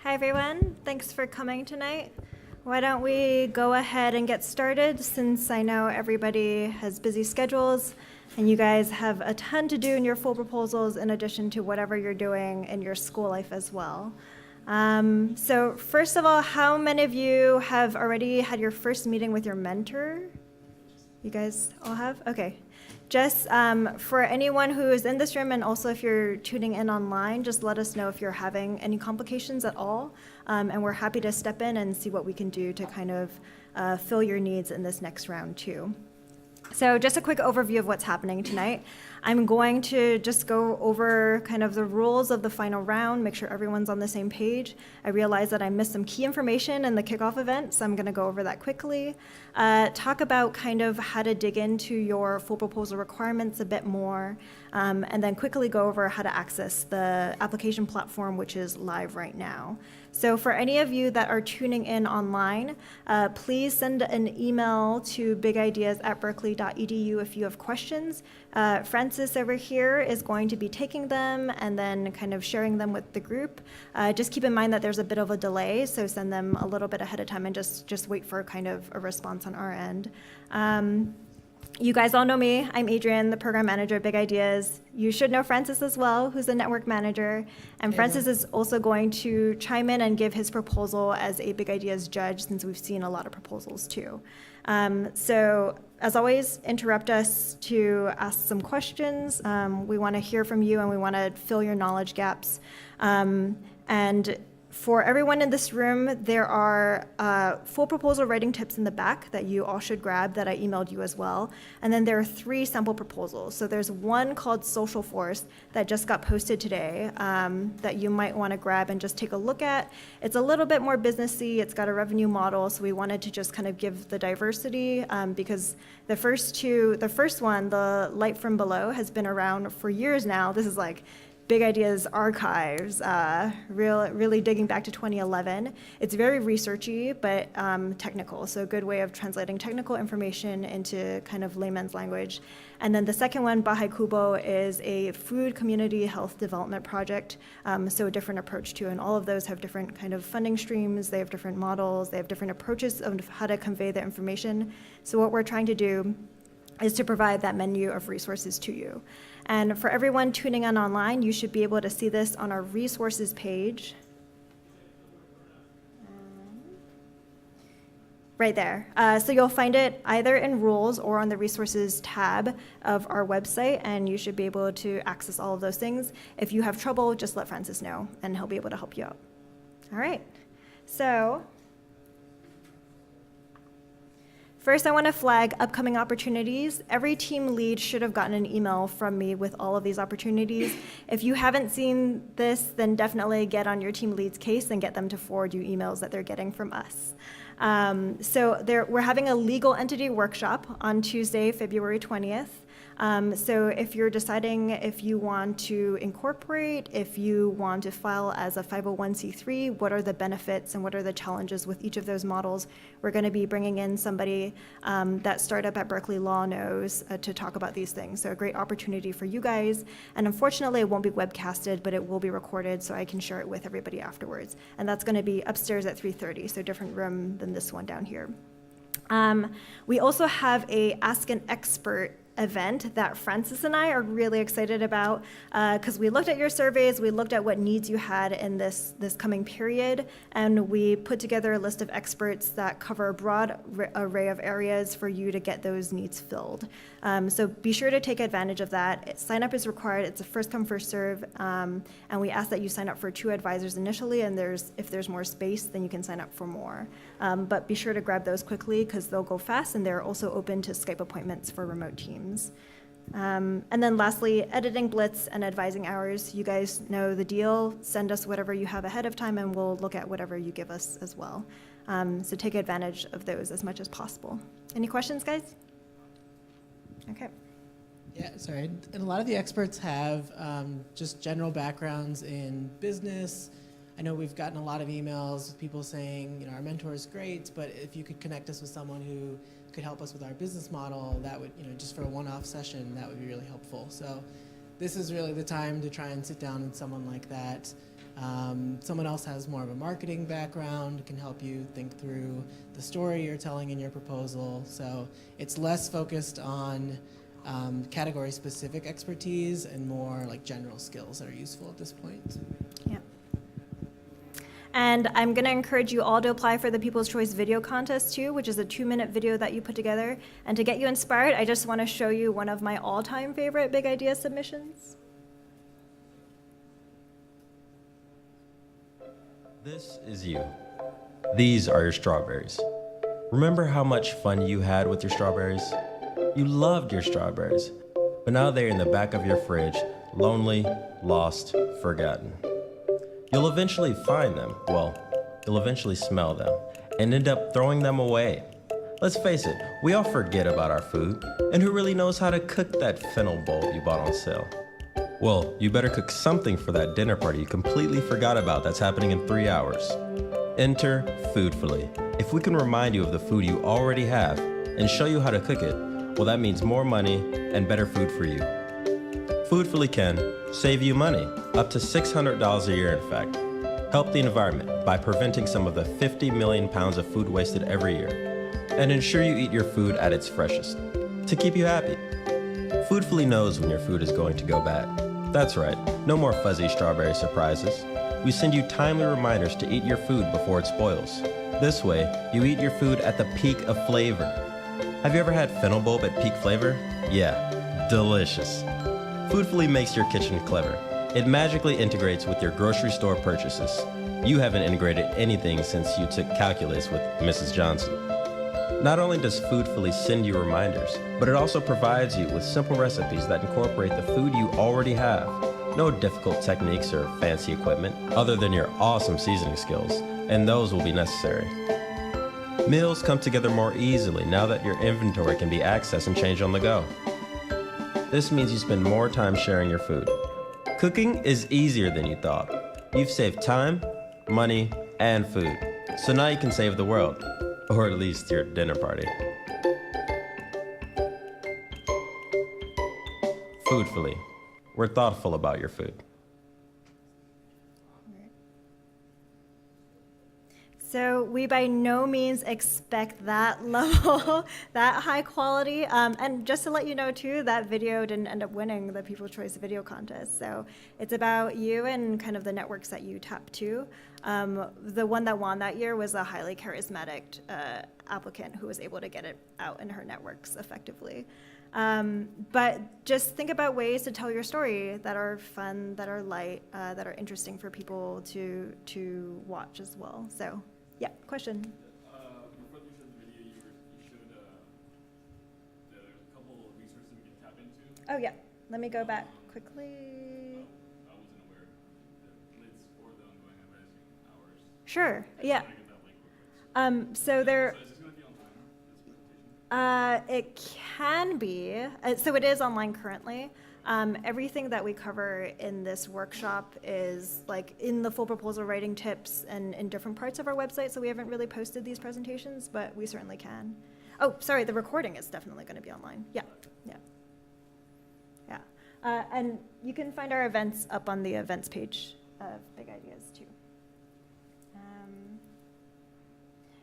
Hi, everyone. Thanks for coming tonight. Why don't we go ahead and get started, since I know everybody has busy schedules and you guys have a ton to do in your full proposals in addition to whatever you're doing in your school life as well. So first of all, how many of you have already had your first meeting with your mentor? You guys all have? Okay. Just for anyone who is in this room, and also if you're tuning in online, just let us know if you're having any complications at all, and we're happy to step in and see what we can do to kind of fill your needs in this next round too. So just a quick overview of what's happening tonight. I'm going to just go over kind of the rules of the final round, make sure everyone's on the same page. I realize that I missed some key information in the kickoff event, so I'm going to go over that quickly. Talk about kind of how to dig into your full proposal requirements a bit more, and then quickly go over how to access the application platform, which is live right now. So for any of you that are tuning in online, please send an email to bigideas@berkeley.edu if you have questions. Francis over here is going to be taking them and then kind of sharing them with the group. Just keep in mind that there's a bit of a delay, so send them a little bit ahead of time and just wait for kind of a response on our end. You guys all know me. I'm Adrienne, the program manager at Big Ideas. You should know Francis as well, who's the network manager. And Francis is also going to chime in and give his proposal as a Big Ideas judge, since we've seen a lot of proposals too. So as always, interrupt us to ask some questions. We want to hear from you and we want to fill your knowledge gaps. And for everyone in this room, there are full proposal writing tips in the back that you all should grab that I emailed you as well. And then there are 3 sample proposals. So there's one called Social Force that just got posted today that you might want to grab and just take a look at. It's a little bit more businessy. It's got a revenue model, so we wanted to just kind of give the diversity because the first one, the Light from Below, has been around for years now. This is like Big Ideas archives, really digging back to 2011. It's very researchy, but technical, so a good way of translating technical information into kind of layman's language. And then the second one, Bahai Kubo, is a food community health development project, so a different approach too, and all of those have different kind of funding streams, they have different models, they have different approaches of how to convey the information. So what we're trying to do is to provide that menu of resources to you. And for everyone tuning in online, you should be able to see this on our resources page. Right there. So you'll find it either in rules or on the resources tab of our website, and you should be able to access all of those things. If you have trouble, just let Francis know, and he'll be able to help you out. All right. So first, I want to flag upcoming opportunities. Every team lead should have gotten an email from me with all of these opportunities. If you haven't seen this, then definitely get on your team lead's case and get them to forward you emails that they're getting from us. We're having a legal entity workshop on Tuesday, February 20th. So if you're deciding if you want to incorporate, if you want to file as a 501c3, what are the benefits and what are the challenges with each of those models, we're going to be bringing in somebody that Startup at Berkeley Law knows to talk about these things. So a great opportunity for you guys. And unfortunately, it won't be webcasted, but it will be recorded so I can share it with everybody afterwards. And that's going to be upstairs at 3:30, so different room than this one down here. We also have a Ask an Expert event that Francis and I are really excited about because we looked at your surveys, we looked at what needs you had in this coming period, and we put together a list of experts that cover a broad array of areas for you to get those needs filled. So be sure to take advantage of that. Sign up is required. It's a first come, first serve, and we ask that you sign up for 2 advisors initially, and if there's more space, then you can sign up for more. But be sure to grab those quickly because they'll go fast, and they're also open to Skype appointments for remote teams. And then lastly, editing blitz and advising hours. You guys know the deal. Send us whatever you have ahead of time and we'll look at whatever you give us as well. So take advantage of those as much as possible. Any questions, guys? Okay. Yeah, sorry. And a lot of the experts have just general backgrounds in business. I know we've gotten a lot of emails with people saying, our mentor is great, but if you could connect us with someone who could help us with our business model, that would, just for a one-off session, that would be really helpful. So this is really the time to try and sit down with someone like that Someone else has more of a marketing background, can help you think through the story you're telling in your proposal. So it's less focused on category-specific expertise and more like general skills that are useful at this point. Yeah. And I'm going to encourage you all to apply for the People's Choice Video Contest too, which is a 2-minute video that you put together. And to get you inspired, I just want to show you one of my all-time favorite big idea submissions. This is you. These are your strawberries. Remember how much fun you had with your strawberries? You loved your strawberries, but now they're in the back of your fridge, lonely, lost, forgotten. You'll eventually find them, well, you'll eventually smell them, and end up throwing them away. Let's face it, we all forget about our food, and who really knows how to cook that fennel bulb you bought on sale? Well, you better cook something for that dinner party you completely forgot about that's happening in 3 hours. Enter Foodfully. If we can remind you of the food you already have and show you how to cook it, well, that means more money and better food for you. Foodfully can save you money, up to $600 a year in fact. Help the environment by preventing some of the 50 million pounds of food wasted every year. And ensure you eat your food at its freshest, to keep you happy. Foodfully knows when your food is going to go bad. That's right, no more fuzzy strawberry surprises. We send you timely reminders to eat your food before it spoils. This way, you eat your food at the peak of flavor. Have you ever had fennel bulb at peak flavor? Yeah, delicious. Foodfully makes your kitchen clever. It magically integrates with your grocery store purchases. You haven't integrated anything since you took calculus with Mrs. Johnson. Not only does Foodfully send you reminders, but it also provides you with simple recipes that incorporate the food you already have. No difficult techniques or fancy equipment, other than your awesome seasoning skills, and those will be necessary. Meals come together more easily now that your inventory can be accessed and changed on the go. This means you spend more time sharing your food. Cooking is easier than you thought. You've saved time, money, and food. So now you can save the world, or at least your dinner party. Foodfully. We're thoughtful about your food. So we by no means expect that level, that high quality. And just to let you know too, that video didn't end up winning the People's Choice Video Contest. So it's about you and kind of the networks that you tap to. The one that won that year was a highly charismatic applicant who was able to get it out in her networks effectively. But just think about ways to tell your story that are fun, that are light, that are interesting for people to watch as well. So, yeah, question. Before you showed the video, you showed the couple of resources we can tap into. Oh, yeah. Let me go back quickly. I wasn't aware the links for the ongoing advertising hours. Sure, yeah. I get that link real quick. So there. So is this going to be online, this presentation? It can be. So it is online currently. Everything that we cover in this workshop is like in the full proposal writing tips and in different parts of our website. So we haven't really posted these presentations, but we certainly can. Oh, sorry, the recording is definitely going to be online. Yeah, yeah, yeah. And you can find our events up on the events page of Big Ideas too.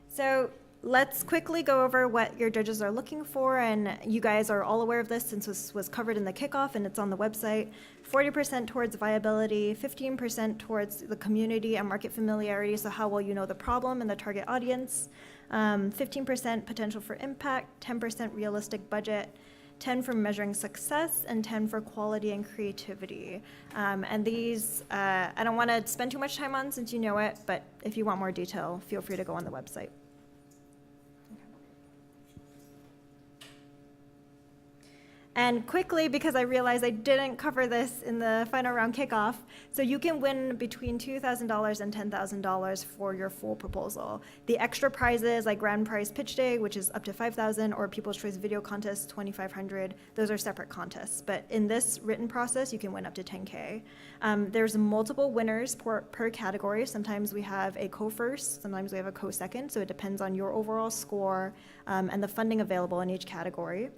So let's quickly go over what your judges are looking for, and you guys are all aware of this since this was covered in the kickoff and it's on the website. 40% towards viability, 15% towards the community and market familiarity, so how well you know the problem and the target audience, 15% potential for impact, 10% realistic budget, 10 for measuring success, and 10 for quality and creativity. And these, I don't want to spend too much time on since you know it, but if you want more detail, feel free to go on the website. And quickly, because I realized I didn't cover this in the final round kickoff, so you can win between $2,000 and $10,000 for your full proposal. The extra prizes like Grand Prize Pitch Day, which is up to $5,000, or People's Choice Video Contest, $2,500, those are separate contests. But in this written process, you can win up to $10K. There's multiple winners per category. Sometimes we have a co-first, sometimes we have a co-second, so it depends on your overall score and the funding available in each category.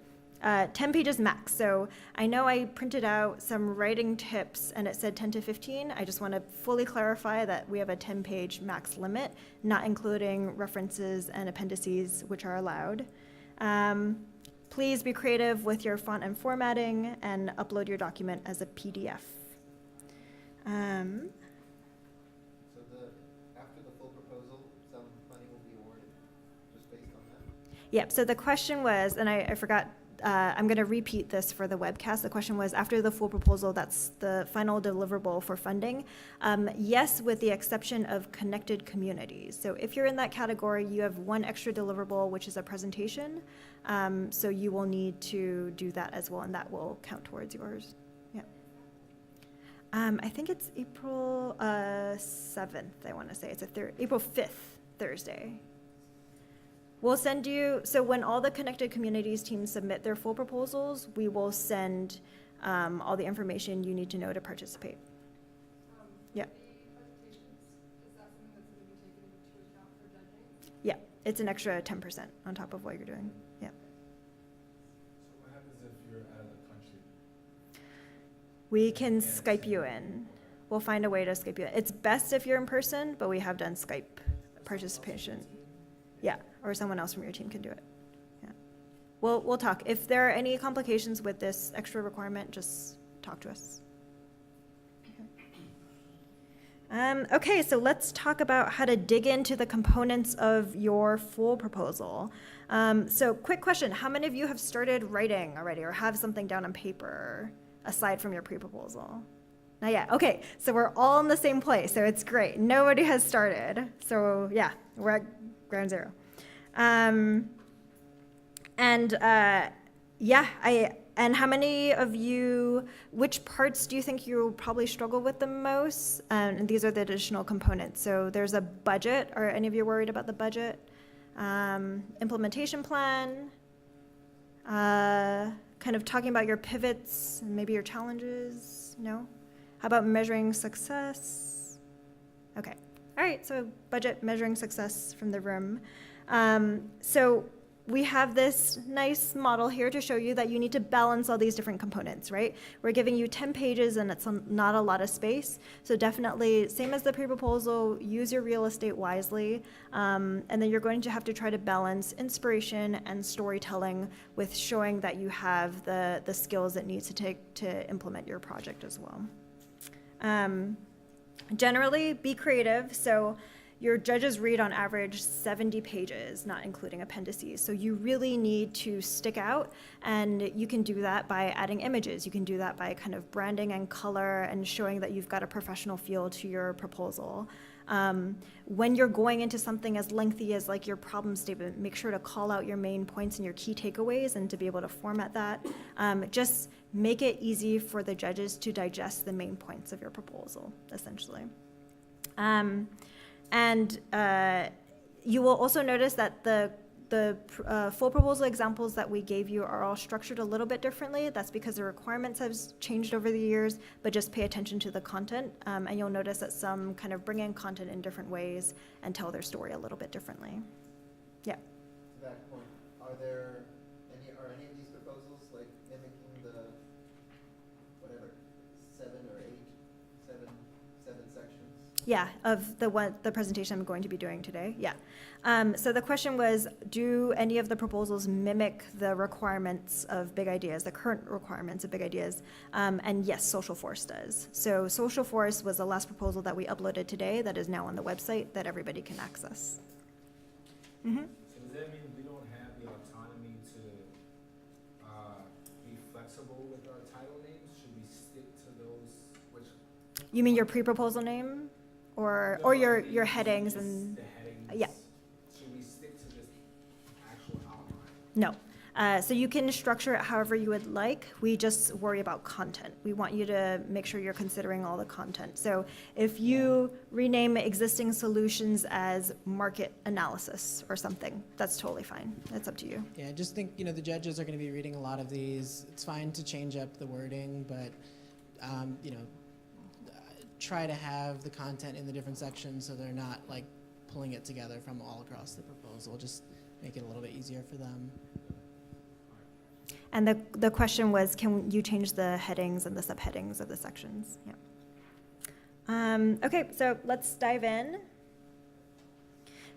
10 pages max. So I know I printed out some writing tips and it said 10 to 15. I just want to fully clarify that we have a 10-page max limit, not including references and appendices, which are allowed. Please be creative with your font and formatting and upload your document as a PDF. So after the full proposal, some money will be awarded, just based on that? Yep, so the question was, and I forgot, I'm going to repeat this for the webcast. The question was, after the full proposal, that's the final deliverable for funding. Yes, with the exception of connected communities. So if you're in that category, you have one extra deliverable, which is a presentation. So you will need to do that as well, and that will count towards yours. Yeah. I think it's April 7th, I want to say. It's April 5th, Thursday. We'll send you, so when all the connected communities teams submit their full proposals, we will send all the information you need to know to participate. Yeah. The presentations, is that something that's going to be taken into account for judging? Yeah, it's an extra 10% on top of what you're doing. Yeah. So what happens if you're out of the country? We can Skype you in. We'll find a way to Skype you in. It's best if you're in person, but we have done Skype participation. Yeah, or someone else from your team can do it. Yeah. We'll talk. If there are any complications with this extra requirement, just talk to us. Okay, so let's talk about how to dig into the components of your full proposal. So quick question, how many of you have started writing already or have something down on paper aside from your pre-proposal? Not yet. Okay, so we're all in the same place, so it's great. Nobody has started. So yeah, we're at ground zero. And how many of you, which parts do you think you'll probably struggle with the most? And these are the additional components. So there's a budget. Are any of you worried about the budget? Implementation plan, kind of talking about your pivots and maybe your challenges, no? How about measuring success? Okay, all right, so budget, measuring success from the room. So we have this nice model here to show you that you need to balance all these different components, right? We're giving you 10 pages and it's not a lot of space. So definitely, same as the pre-proposal, use your real estate wisely. And then you're going to have to try to balance inspiration and storytelling with showing that you have the skills it needs to take to implement your project as well. Generally, be creative. So your judges read on average 70 pages, not including appendices. So you really need to stick out, and you can do that by adding images. You can do that by kind of branding and color and showing that you've got a professional feel to your proposal. When you're going into something as lengthy as like your problem statement, make sure to call out your main points and your key takeaways and to be able to format that. Just make it easy for the judges to digest the main points of your proposal, essentially. You will also notice that the full proposal examples that we gave you are all structured a little bit differently. That's because the requirements have changed over the years, but just pay attention to the content. And you'll notice that some kind of bring in content in different ways and tell their story a little bit differently. Yeah. To that point, are any of these proposals like mimicking the, whatever, seven sections? Yeah, of the presentation I'm going to be doing today, yeah. So the question was, do any of the proposals mimic the requirements of Big Ideas, the current requirements of Big Ideas? And yes, Social Force does. So Social Force was the last proposal that we uploaded today that is now on the website that everybody can access. Mm-hmm. So does that mean we don't have the autonomy to be flexible with our title names? Should we stick to those? Which You mean your pre-proposal name? Or your headings and, the headings? yeah. Should we stick to this actual outline? No. So you can structure it however you would like. We just worry about content. We want you to make sure you're considering all the content. So if you rename existing solutions as market analysis or something, that's totally fine. That's up to you. Yeah, just think, the judges are going to be reading a lot of these. It's fine to change up the wording, but, try to have the content in the different sections so they're not like pulling it together from all across the proposal. Just make it a little bit easier for them. And the question was, can you change the headings and the subheadings of the sections? Yeah. Okay, so let's dive in.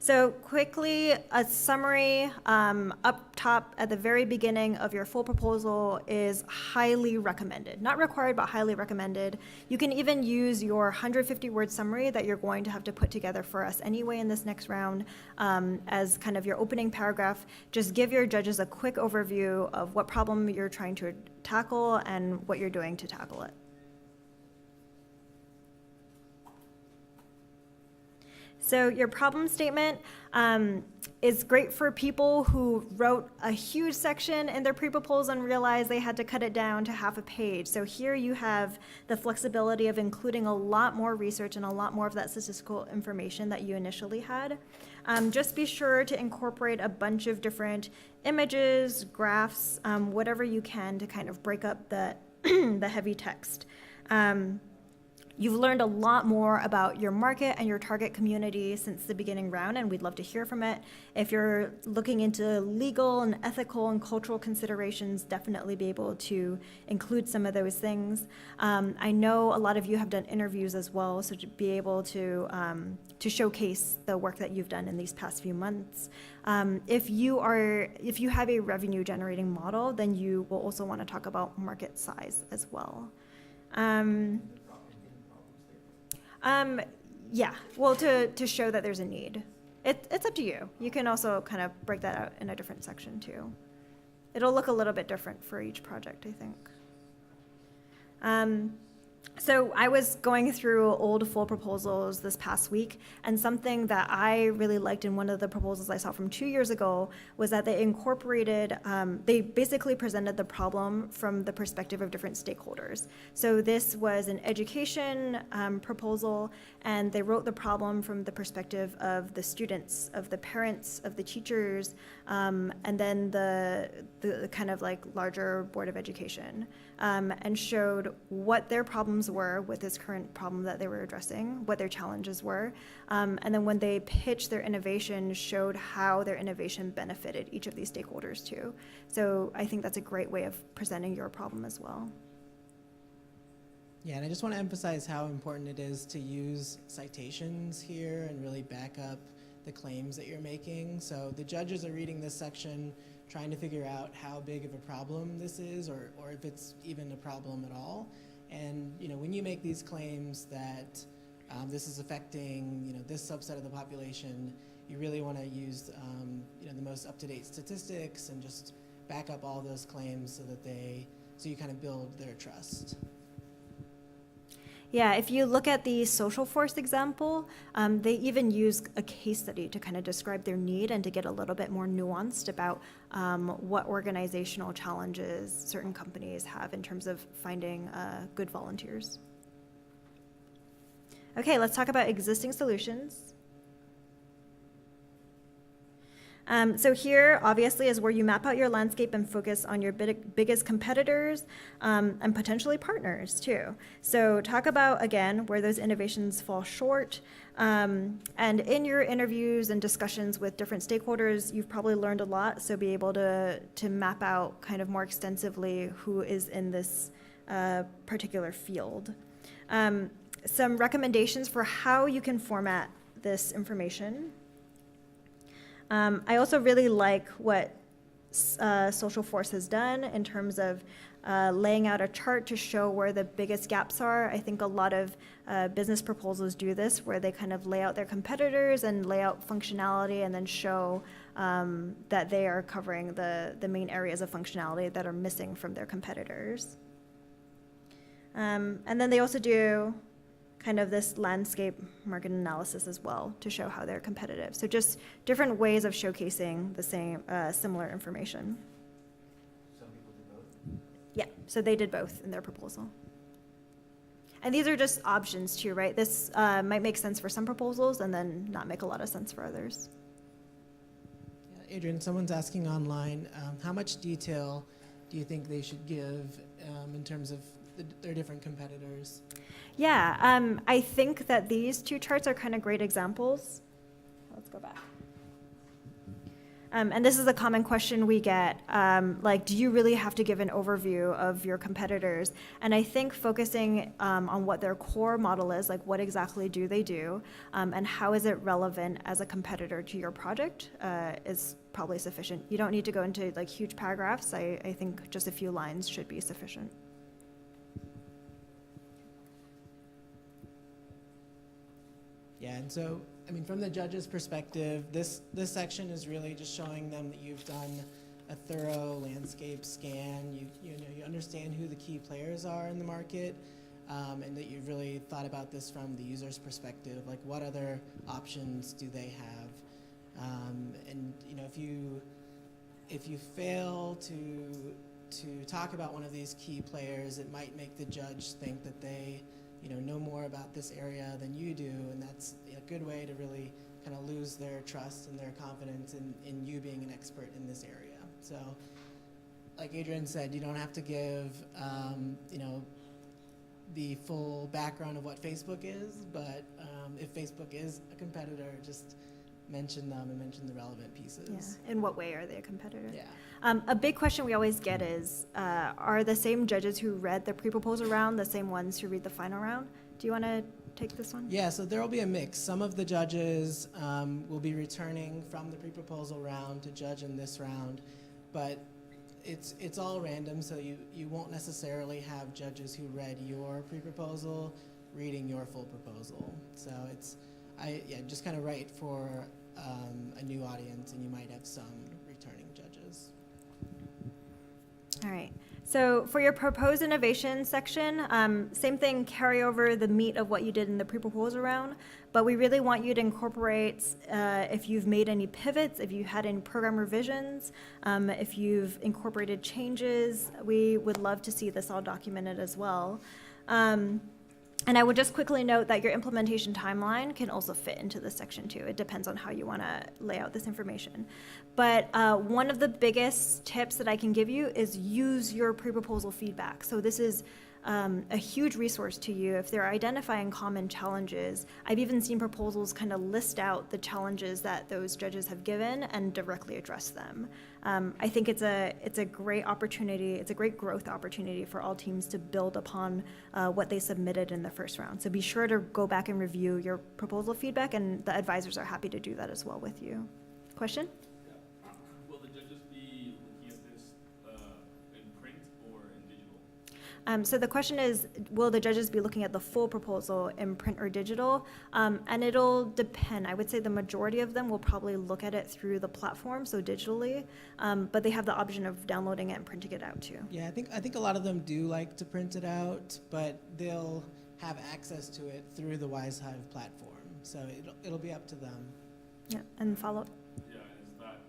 So quickly, a summary up top at the very beginning of your full proposal is highly recommended. Not required, but highly recommended. You can even use your 150-word summary that you're going to have to put together for us anyway in this next round as kind of your opening paragraph. Just give your judges a quick overview of what problem you're trying to tackle and what you're doing to tackle it. So your problem statement is great for people who wrote a huge section in their pre-proposal and realized they had to cut it down to half a page. So here you have the flexibility of including a lot more research and a lot more of that statistical information that you initially had. Just be sure to incorporate a bunch of different images, graphs, whatever you can to kind of break up the, the heavy text. You've learned a lot more about your market and your target community since the beginning round, and we'd love to hear from it. If you're looking into legal and ethical and cultural considerations, definitely be able to include some of those things. I know a lot of you have done interviews as well, so to be able to showcase the work that you've done in these past few months. If you have a revenue generating model, then you will also want to talk about market size as well. Yeah, well, to show that there's a need. It's up to you. You can also kind of break that out in a different section too. It'll look a little bit different for each project, I think. So I was going through old full proposals this past week, and something that I really liked in one of the proposals I saw from 2 years ago was that they incorporated, they basically presented the problem from the perspective of different stakeholders. So this was an education proposal, and they wrote the problem from the perspective of the students, of the parents, of the teachers, and then the kind of like larger Board of Education, and showed what their problems were with this current problem that they were addressing, what their challenges were, and then when they pitched their innovation, showed how their innovation benefited each of these stakeholders too. So I think that's a great way of presenting your problem as well. Yeah, and I just want to emphasize how important it is to use citations here and really back up the claims that you're making. So the judges are reading this section trying to figure out how big of a problem this is, or if it's even a problem at all. And when you make these claims that this is affecting this subset of the population, you really want to use the most up-to-date statistics and just back up all those claims so you kind of build their trust. Yeah, if you look at the social force example, they even use a case study to kind of describe their need and to get a little bit more nuanced about what organizational challenges certain companies have in terms of finding good volunteers. Okay, let's talk about existing solutions. So here, obviously, is where you map out your landscape and focus on your biggest competitors and potentially partners, too. So talk about, again, where those innovations fall short. And in your interviews and discussions with different stakeholders, you've probably learned a lot, so be able to map out kind of more extensively who is in this particular field. Some recommendations for how you can format this information. I also really like what Social Force has done in terms of laying out a chart to show where the biggest gaps are. I think a lot of business proposals do this, where they kind of lay out their competitors and lay out functionality and then show that they are covering the main areas of functionality that are missing from their competitors. And then they also do kind of this landscape market analysis as well to show how they're competitive. So just different ways of showcasing the same, similar information. Some people do both. Yeah, so they did both in their proposal. And these are just options too, right? This might make sense for some proposals and then not make a lot of sense for others. Yeah, Adrian, someone's asking online, how much detail do you think they should give in terms of their different competitors? Yeah, I think that these two charts are kind of great examples. Let's go back. And this is a common question we get, like, do you really have to give an overview of your competitors? And I think focusing on what their core model is, like what exactly do they do, and how is it relevant as a competitor to your project, is probably sufficient. You don't need to go into like huge paragraphs. I think just a few lines should be sufficient. Yeah, and so, I mean, from the judge's perspective, this section is really just showing them that you've done a thorough landscape scan. You understand who the key players are in the market, and that you've really thought about this from the user's perspective, like what other options do they have, and you know, if you fail to talk about one of these key players, it might make the judge think that they know more about this area than you do, and that's a good way to really kind of lose their trust and their confidence in you being an expert in this area. So, like Adrian said, you don't have to give, the full background of what Facebook is, but if Facebook is a competitor, just mention them and mention the relevant pieces. Yeah. In what way are they a competitor? Yeah. A big question we always get is, are the same judges who read the pre-proposal round the same ones who read the final round? Do you want to take this one? Yeah, so there will be a mix. Some of the judges will be returning from the pre-proposal round to judge in this round, but it's all random, so you won't necessarily have judges who read your pre-proposal reading your full proposal. So just kind of write for a new audience, and you might have some returning judges. All right. So for your proposed innovation section, same thing, carry over the meat of what you did in the pre-proposal round, but we really want you to incorporate if you've made any pivots, if you had any program revisions, if you've incorporated changes. We would love to see this all documented as well. And I would just quickly note that your implementation timeline can also fit into this section too. It depends on how you want to lay out this information. But one of the biggest tips that I can give you is use your pre-proposal feedback. So this is a huge resource to you if they're identifying common challenges. I've even seen proposals kind of list out the challenges that those judges have given and directly address them. I think it's a great opportunity. It's a great growth opportunity for all teams to build upon what they submitted in the first round. So be sure to go back and review your proposal feedback, and the advisors are happy to do that as well with you. Question? Yeah. Will the judges be looking at this in print or in digital? So the question is, will the judges be looking at the full proposal in print or digital? And it'll depend. I would say the majority of them will probably look at it through the platform, so digitally, but they have the option of downloading it and printing it out too. Yeah, I think a lot of them do like to print it out, but they'll have access to it through the WiseHive platform. So it'll be up to them. Yeah, and follow up. Yeah, and is that,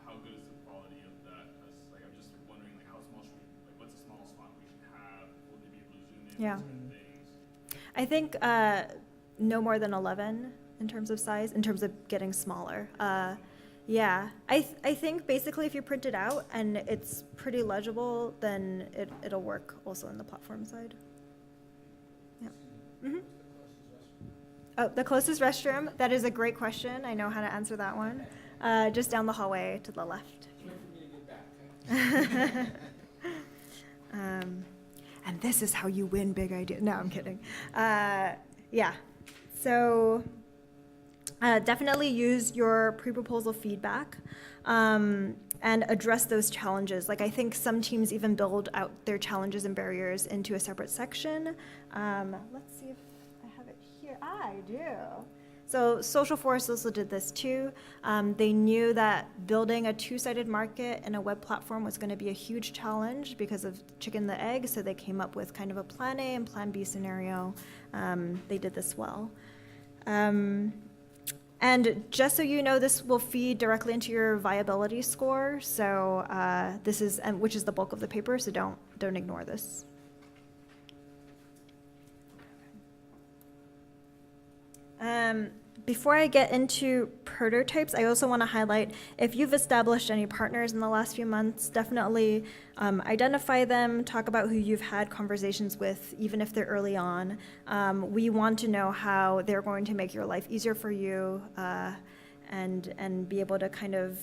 how good is the quality of that? Because, like, I'm just wondering, like, how small should we, like, what's the smallest font we should have? Will they be able to zoom in Yeah. on certain things? I think no more than 11 in terms of size, in terms of getting smaller. Yeah, I think basically if you print it out and it's pretty legible, then it'll work also on the platform side. Yeah. Mm-hmm. Oh, the closest restroom? That is a great question. I know how to answer that one. Just down the hallway to the left. And this is how you win big ideas. No, I'm kidding. Yeah. So definitely use your pre-proposal feedback and address those challenges. Like, I think some teams even build out their challenges and barriers into a separate section. Let's see if I have it here. I do. So Social Force also did this too. They knew that building a two-sided market and a web platform was going to be a huge challenge because of chicken the egg, so they came up with kind of a plan A and plan B scenario. They did this well. And just so you know, this will feed directly into your viability score. So this is, which is the bulk of the paper, so don't ignore this. Before I get into prototypes, I also want to highlight, if you've established any partners in the last few months, definitely identify them, talk about who you've had conversations with, even if they're early on. We want to know how they're going to make your life easier for you and be able to kind of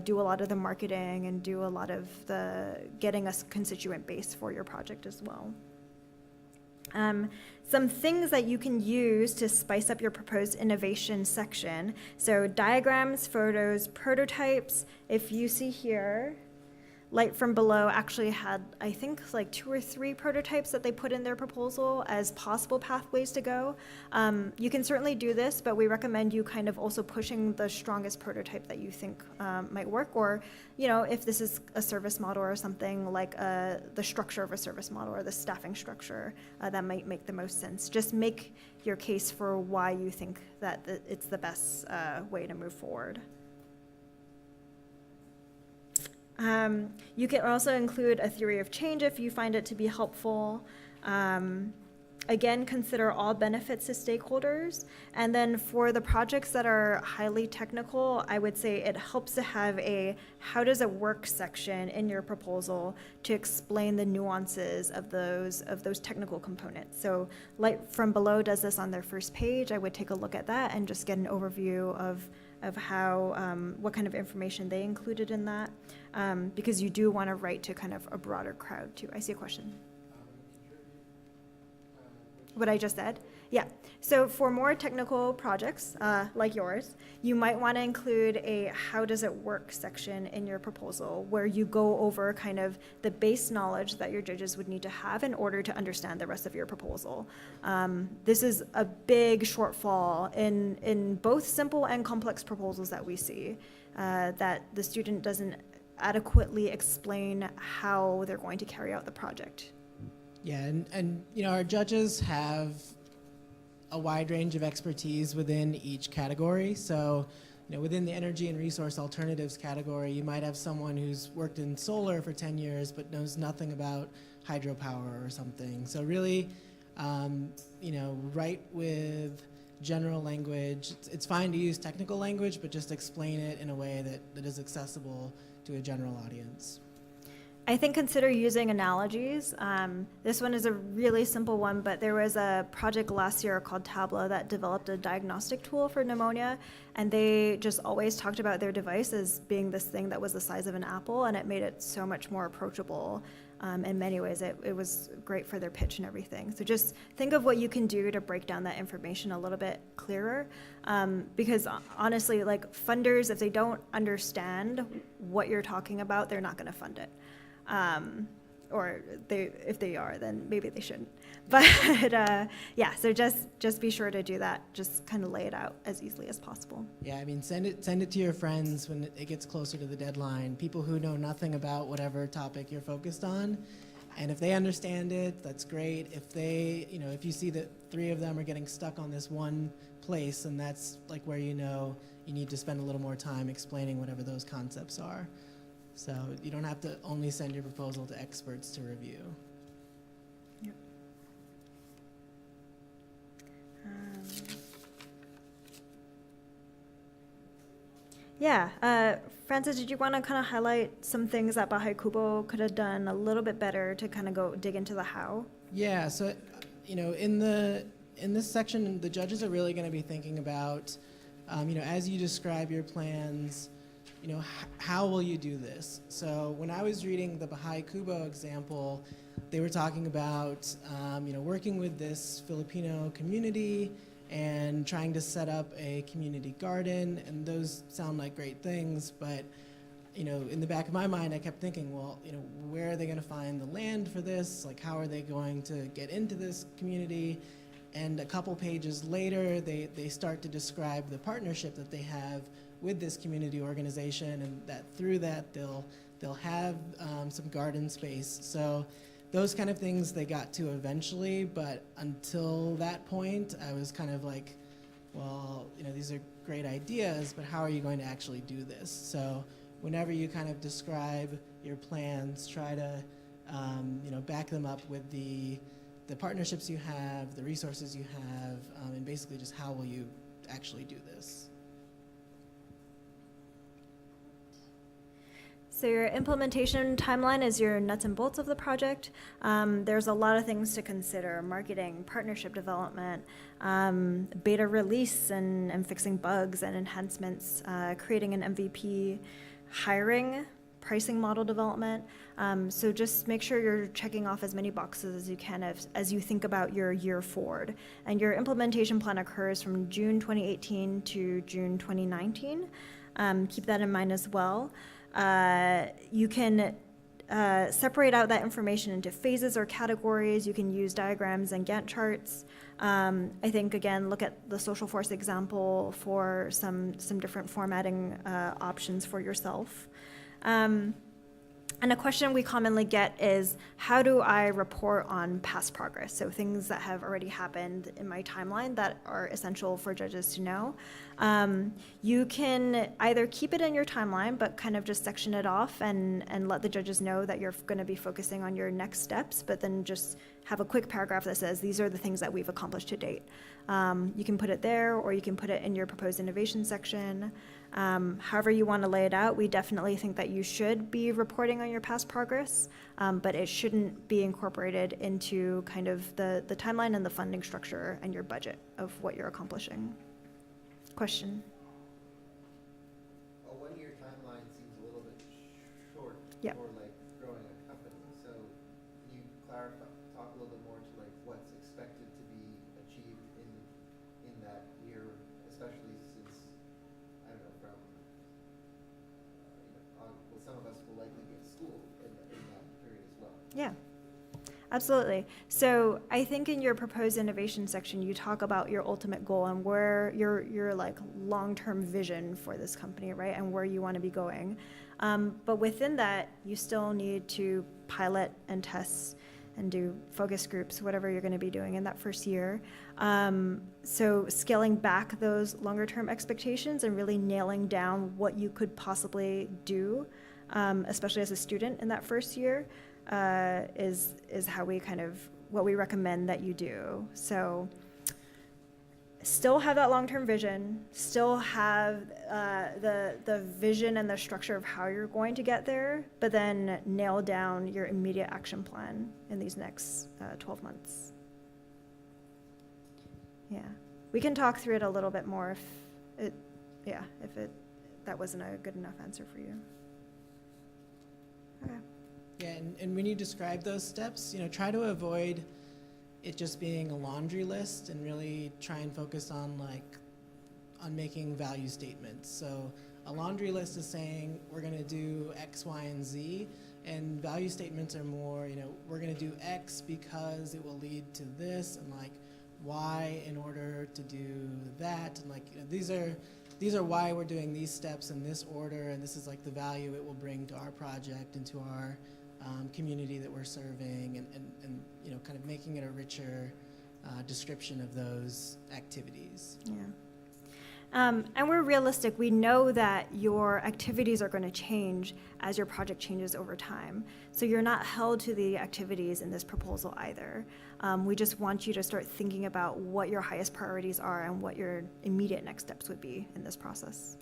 do a lot of the marketing and do a lot of the getting a constituent base for your project as well. Some things that you can use to spice up your proposed innovation section. So diagrams, photos, prototypes. If you see here, Light from Below actually had, I think, like 2 or 3 prototypes that they put in their proposal as possible pathways to go. You can certainly do this, but we recommend you kind of also pushing the strongest prototype that you think might work, or, you know, if this is a service model or something like the structure of a service model or the staffing structure, that might make the most sense. Just make your case for why you think that it's the best way to move forward. You can also include a theory of change if you find it to be helpful. Again, consider all benefits to stakeholders. And then for the projects that are highly technical, I would say it helps to have a how does it work section in your proposal to explain the nuances of those technical components. So Light from Below does this on their first page. I would take a look at that and just get an overview of how, what kind of information they included in that, because you do want to write to kind of a broader crowd too. I see a question. What I just said? Yeah. So for more technical projects like yours, you might want to include a how does it work section in your proposal where you go over kind of the base knowledge that your judges would need to have in order to understand the rest of your proposal. This is a big shortfall in both simple and complex proposals that we see, that the student doesn't adequately explain how they're going to carry out the project. Yeah, and you know, our judges have a wide range of expertise within each category. So, you know, within the energy and resource alternatives category, you might have someone who's worked in solar for 10 years but knows nothing about hydropower or something. So really, you know, write with general language. It's fine to use technical language, but just explain it in a way that is accessible to a general audience. I think consider using analogies. This one is a really simple one, but there was a project last year called Tableau that developed a diagnostic tool for pneumonia, and they just always talked about their device as being this thing that was the size of an apple, and it made it so much more approachable. In many ways, it was great for their pitch and everything. So just think of what you can do to break down that information a little bit clearer, because honestly, like funders, if they don't understand what you're talking about, they're not going to fund it. Or if they are, then maybe they shouldn't. But yeah, so just be sure to do that. Just kind of lay it out as easily as possible. Yeah, I mean, send it to your friends when it gets closer to the deadline. People who know nothing about whatever topic you're focused on, and if they understand it, that's great. If they, you know, if you see that 3 of them are getting stuck on this one place, and that's like where you know you need to spend a little more time explaining whatever those concepts are. So you don't have to only send your proposal to experts to review. Yep. Yeah, Francis, did you want to kind of highlight some things that Bahai Kubo could have done a little bit better to kind of go dig into the how? Yeah, so, you know, in this section, the judges are really going to be thinking about, you know, as you describe your plans, you know, how will you do this? So when I was reading the Bahai Kubo example, they were talking about, you know, working with this Filipino community and trying to set up a community garden, and those sound like great things, but, you know, in the back of my mind, I kept thinking, well, you know, where are they going to find the land for this? Like, how are they going to get into this community? And a couple pages later, they start to describe the partnership that they have with this community organization, and that through that they'll have some garden space. So those kind of things they got to eventually, but until that point, I was kind of like, well, you know, these are great ideas, but how are you going to actually do this? So whenever you kind of describe your plans, try to you know, back them up with the partnerships you have, the resources you have, and basically just how will you actually do this. So your implementation timeline is your nuts and bolts of the project. There's a lot of things to consider: marketing, partnership development, beta release and fixing bugs and enhancements, creating an MVP, hiring, pricing model development. So just make sure you're checking off as many boxes as you can as you think about your year forward. And your implementation plan occurs from June 2018 to June 2019. Keep that in mind as well. You can separate out that information into phases or categories. You can use diagrams and Gantt charts. I think, again, look at the Social Force example for some different formatting options for yourself. And a question we commonly get is, how do I report on past progress? So things that have already happened in my timeline that are essential for judges to know. You can either keep it in your timeline, but kind of just section it off and let the judges know that you're going to be focusing on your next steps, but then just have a quick paragraph that says, these are the things that we've accomplished to date. You can put it there, or you can put it in your proposed innovation section. However you want to lay it out, we definitely think that you should be reporting on your past progress, but it shouldn't be incorporated into kind of the timeline and the funding structure and your budget of what you're accomplishing. Question? A one-year timeline seems a little bit short Yep. for like growing a company. So can you clarify, talk a little bit more to like what's expected to be achieved in that year, especially since, I don't know, from well, some of us will likely be in school in that period as well. Yeah, absolutely. So I think in your proposed innovation section, you talk about your ultimate goal and where your like long-term vision for this company, right? And where you want to be going. But within that, you still need to pilot and test and do focus groups, whatever you're going to be doing in that first year. So scaling back those longer-term expectations and really nailing down what you could possibly do, especially as a student in that first year, is how we kind of, what we recommend that you do. So still have that long-term vision, still have the vision and the structure of how you're going to get there, but then nail down your immediate action plan in these next 12 months. Yeah, we can talk through it a little bit more if that wasn't a good enough answer for you. Okay. Yeah, and when you describe those steps, try to avoid it just being a laundry list and really try and focus on making value statements. So a laundry list is saying we're going to do X, Y, and Z, and value statements are more, we're going to do X because it will lead to this, and Y in order to do that, and these are why we're doing these steps in this order, and this is the value it will bring to our project and to our community that we're serving, and kind of making it a richer description of those activities. Yeah. And we're realistic. We know that your activities are going to change as your project changes over time. So you're not held to the activities in this proposal either. We just want you to start thinking about what your highest priorities are and what your immediate next steps would be in this process.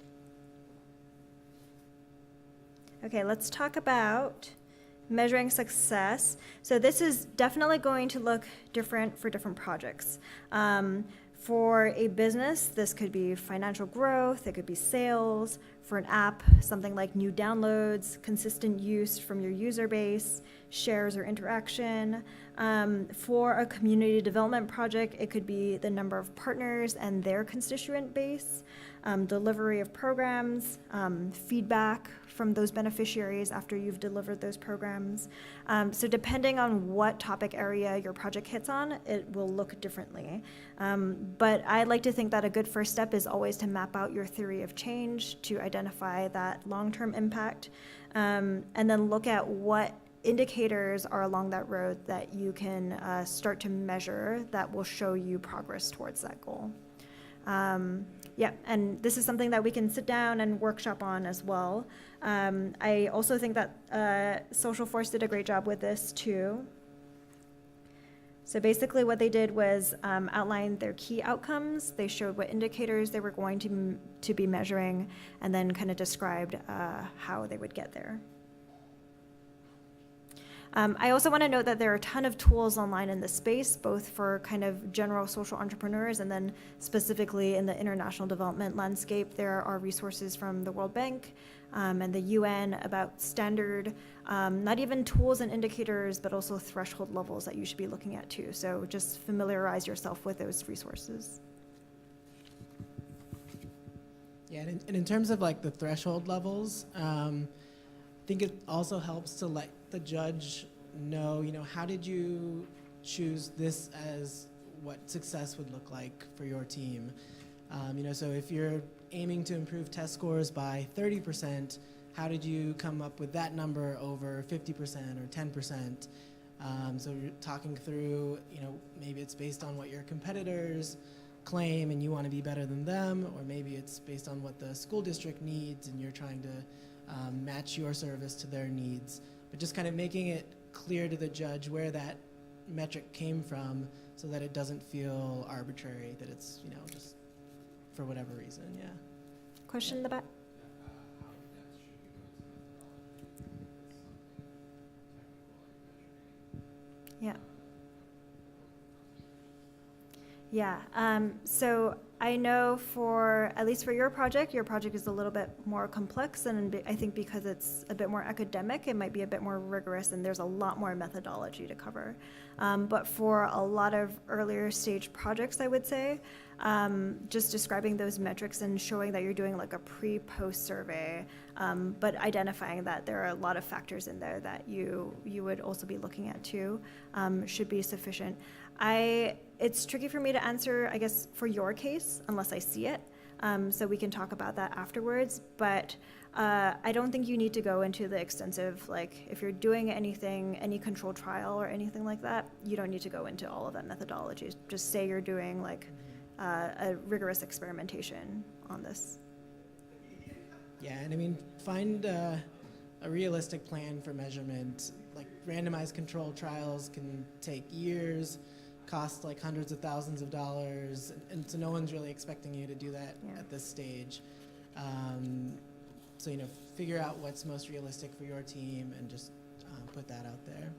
Okay, let's talk about measuring success. So this is definitely going to look different for different projects. For a business, this could be financial growth, it could be sales. For an app, something like new downloads, consistent use from your user base, shares or interaction. For a community development project, it could be the number of partners and their constituent base, delivery of programs, feedback from those beneficiaries after you've delivered those programs. So depending on what topic area your project hits on, it will look differently. But I like to think that a good first step is always to map out your theory of change, to identify that long-term impact, and then look at what indicators are along that road that you can start to measure that will show you progress towards that goal. Yeah, and this is something that we can sit down and workshop on as well. I also think that Social Force did a great job with this too. So basically what they did was outline their key outcomes. They showed what indicators they were going to be measuring, and then kind of described how they would get there. I also want to note that there are a ton of tools online in this space, both for kind of general social entrepreneurs and then specifically in the international development landscape. There are resources from the World Bank and the UN about standard, not even tools and indicators, but also threshold levels that you should be looking at too. So just familiarize yourself with those resources. Yeah, and in terms of like the threshold levels, I think it also helps to let the judge know, how did you choose this as what success would look like for your team? So if you're aiming to improve test scores by 30%, how did you come up with that number over 50% or 10%? So you're talking through, maybe it's based on what your competitors claim and you want to be better than them, or maybe it's based on what the school district needs and you're trying to match your service to their needs. But just kind of making it clear to the judge where that metric came from so that it doesn't feel arbitrary, that it's, just for whatever reason, yeah. Question in the back? How in-depth should we go into methodology? It's something technical like measuring. Yeah. Yeah, so I know at least for your project is a little bit more complex, and I think because it's a bit more academic, it might be a bit more rigorous, and there's a lot more methodology to cover. But for a lot of earlier stage projects, I would say, just describing those metrics and showing that you're doing like a pre-post survey, but identifying that there are a lot of factors in there that you would also be looking at too, should be sufficient. It's tricky for me to answer, I guess, for your case, unless I see it. So we can talk about that afterwards. But I don't think you need to go into the extensive, like, if you're doing anything, any controlled trial or anything like that, you don't need to go into all of that methodology. Just say you're doing, like, a rigorous experimentation on this. Yeah, and I mean, find a realistic plan for measurement. Like, randomized controlled trials can take years, cost like hundreds of thousands of dollars, and so no one's really expecting you to do that at this stage. So figure out what's most realistic for your team and just put that out there.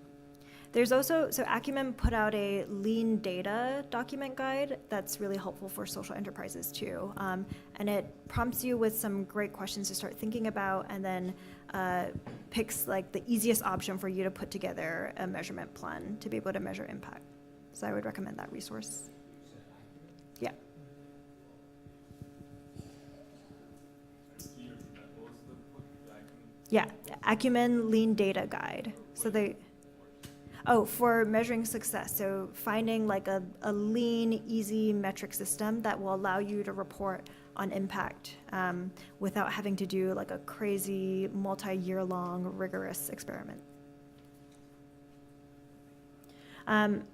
There's also, so Acumen put out a lean data document guide that's really helpful for social enterprises too. And it prompts you with some great questions to start thinking about, and then picks like the easiest option for you to put together a measurement plan to be able to measure impact. So I would recommend that resource. Yeah. Yeah, Acumen Lean Data Guide. So for measuring success. So finding like a lean, easy metric system that will allow you to report on impact without having to do like a crazy multi-year long rigorous experiment.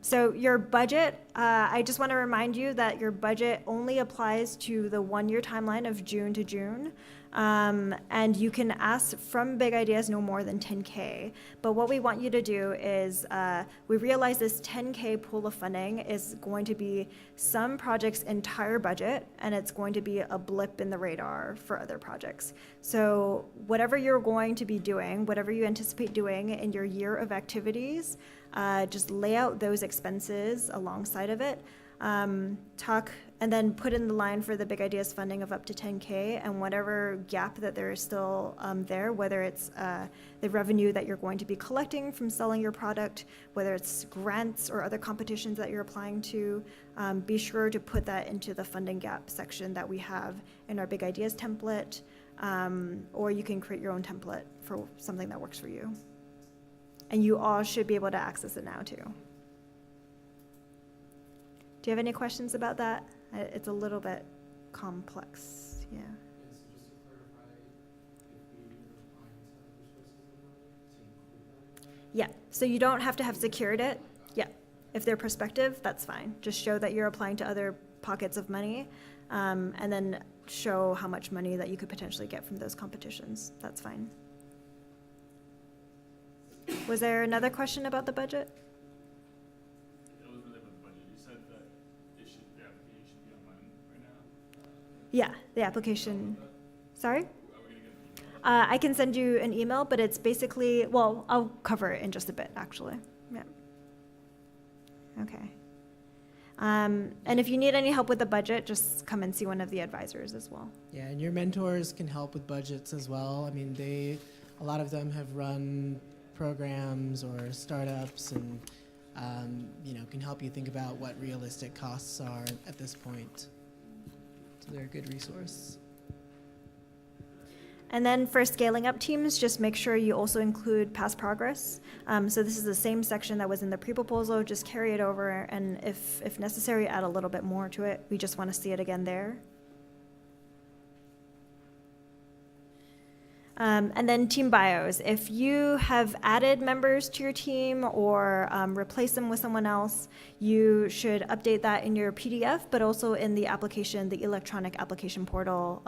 So your budget, I just want to remind you that your budget only applies to the 1-year timeline of June to June. And you can ask from big ideas no more than 10K. But what we want you to do is, we realize this 10K pool of funding is going to be some projects' entire budget, and it's going to be a blip in the radar for other projects. So whatever you're going to be doing, whatever you anticipate doing in your year of activities, just lay out those expenses alongside of it. And then put in the line for the big ideas funding of up to 10K, and whatever gap that there is still there, whether it's the revenue that you're going to be collecting from selling your product, whether it's grants or other competitions that you're applying to, be sure to put that into the funding gap section that we have in our big ideas template, or you can create your own template for something that works for you. And you all should be able to access it now too. Do you have any questions about that? It's a little bit complex, yeah. And so just to clarify, if we were applying to other sources of funding, to include that? Yeah, so you don't have to have secured it. Yeah, if they're prospective, that's fine. Just show that you're applying to other pockets of money, and then show how much money that you could potentially get from those competitions. That's fine. Was there another question about the budget? It was related with the budget. You said that the application should be online right now? Yeah, the application. Sorry? Are we gonna get I can send you an email, but it's basically, well, I'll cover it in just a bit, actually. Yeah. Okay. And if you need any help with the budget, just come and see one of the advisors as well. Yeah, and your mentors can help with budgets as well. I mean, a lot of them have run programs or startups and, can help you think about what realistic costs are at this point. So they're a good resource. And then for scaling up teams, just make sure you also include past progress. So this is the same section that was in the pre-proposal, just carry it over, and if necessary, add a little bit more to it. We just want to see it again there. And then team bios. If you have added members to your team or replaced them with someone else, you should update that in your PDF, but also in the application, the electronic application portal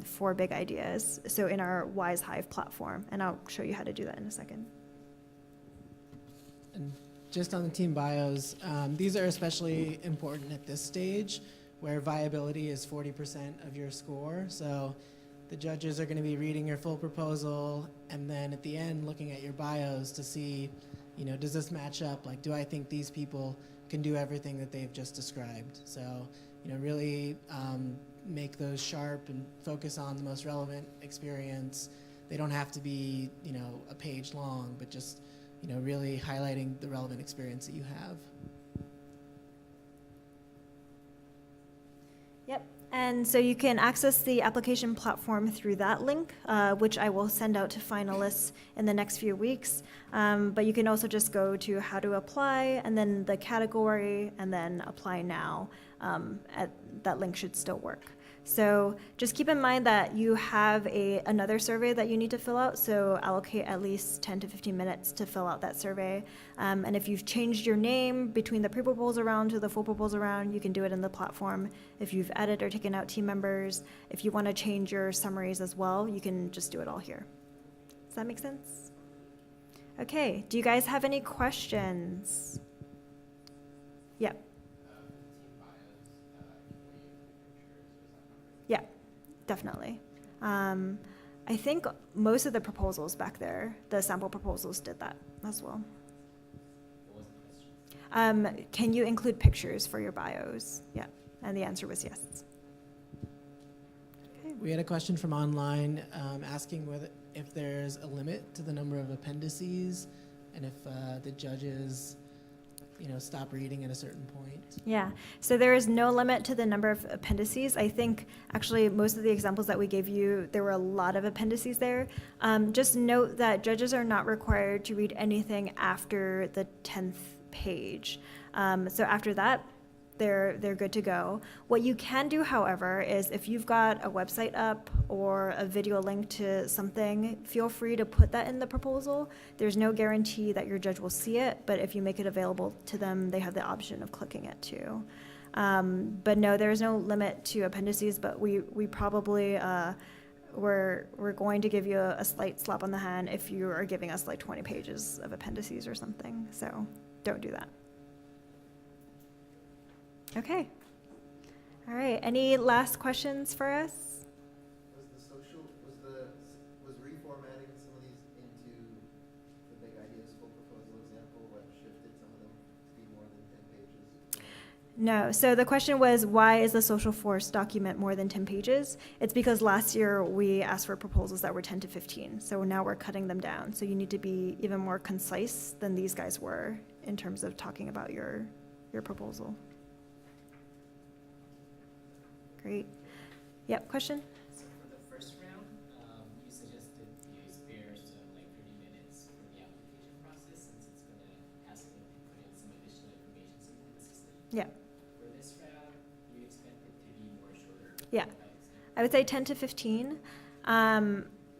for big ideas. So in our Wise Hive platform, and I'll show you how to do that in a second. And just on the team bios, these are especially important at this stage where viability is 40% of your score. So the judges are going to be reading your full proposal and then at the end looking at your bios to see, does this match up? Like, do I think these people can do everything that they've just described? So, really make those sharp and focus on the most relevant experience. They don't have to be, a page long, but just, really highlighting the relevant experience that you have. Yep. And so you can access the application platform through that link, which I will send out to finalists in the next few weeks. But you can also just go to how to apply and then the category and then apply now. That link should still work. So just keep in mind that you have another survey that you need to fill out, so allocate at least 10 to 15 minutes to fill out that survey. And if you've changed your name between the pre-proposal round to the full proposal round, you can do it in the platform. If you've added or taken out team members, if you want to change your summaries as well, you can just do it all here. Does that make sense? Okay, do you guys have any questions? Yep. Yeah, definitely. I think most of the proposals back there, the sample proposals, did that as well. What was the question? Can you include pictures for your bios? Yeah, and the answer was yes. Okay. We had a question from online asking if there's a limit to the number of appendices and if the judges stop reading at a certain point. Yeah, so there is no limit to the number of appendices. I think actually most of the examples that we gave you, there were a lot of appendices there. Just note that judges are not required to read anything after the 10th page. So after that, they're good to go. What you can do, however, is if you've got a website up or a video link to something, feel free to put that in the proposal. There's no guarantee that your judge will see it, but if you make it available to them, they have the option of clicking it too. But no, there's no limit to appendices, but we probably, we're going to give you a slight slap on the hand if you are giving us like 20 pages of appendices or something, so don't do that. Okay. All right. Any last questions for us? Was reformatting some of these into the big ideas full proposal example what shifted some of them to be more than 10 pages? No. So the question was, why is the social force document more than 10 pages? It's because last year we asked for proposals that were 10 to 15. So now we're cutting them down. So you need to be even more concise than these guys were in terms of talking about your proposal. Great. Yep, question? So for the first round, you suggested you spare like 30 minutes for the application process since it's going to ask you to put in some additional information into the system. Yeah. For this round, you expect it to be more shorter? Yeah. I would say 10 to 15.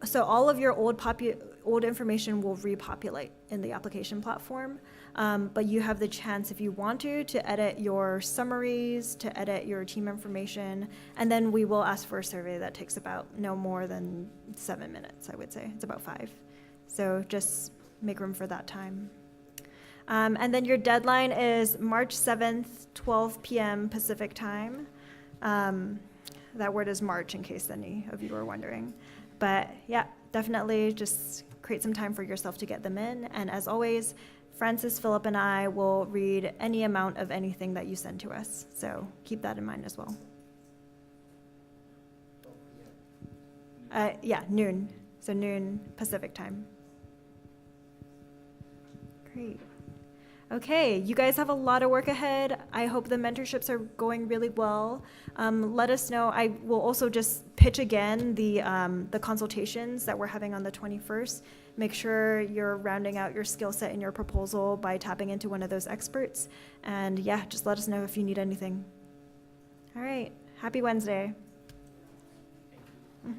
So all of your old information will repopulate in the application platform, but you have the chance, if you want to edit your summaries, to edit your team information, and then we will ask for a survey that takes about no more than 7 minutes, I would say. It's about 5. So just make room for that time. And then your deadline is March 7th, 12 p.m. Pacific time. That word is March, in case any of you are wondering. But yeah, definitely just create some time for yourself to get them in. And as always, Francis, Philip, and I will read any amount of anything that you send to us. So keep that in mind as well. Oh, yeah. Yeah, noon. So noon Pacific time. Great. Okay, you guys have a lot of work ahead. I hope the mentorships are going really well. Let us know. I will also just pitch again the consultations that we're having on the 21st. Make sure you're rounding out your skill set in your proposal by tapping into one of those experts. And yeah, just let us know if you need anything. All right, happy Wednesday. Mhm. Can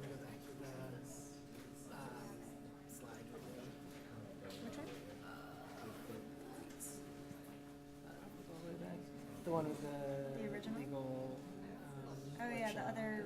we go back to the slide? Which one? The one with the The original? legal. Oh yeah, the workshop. other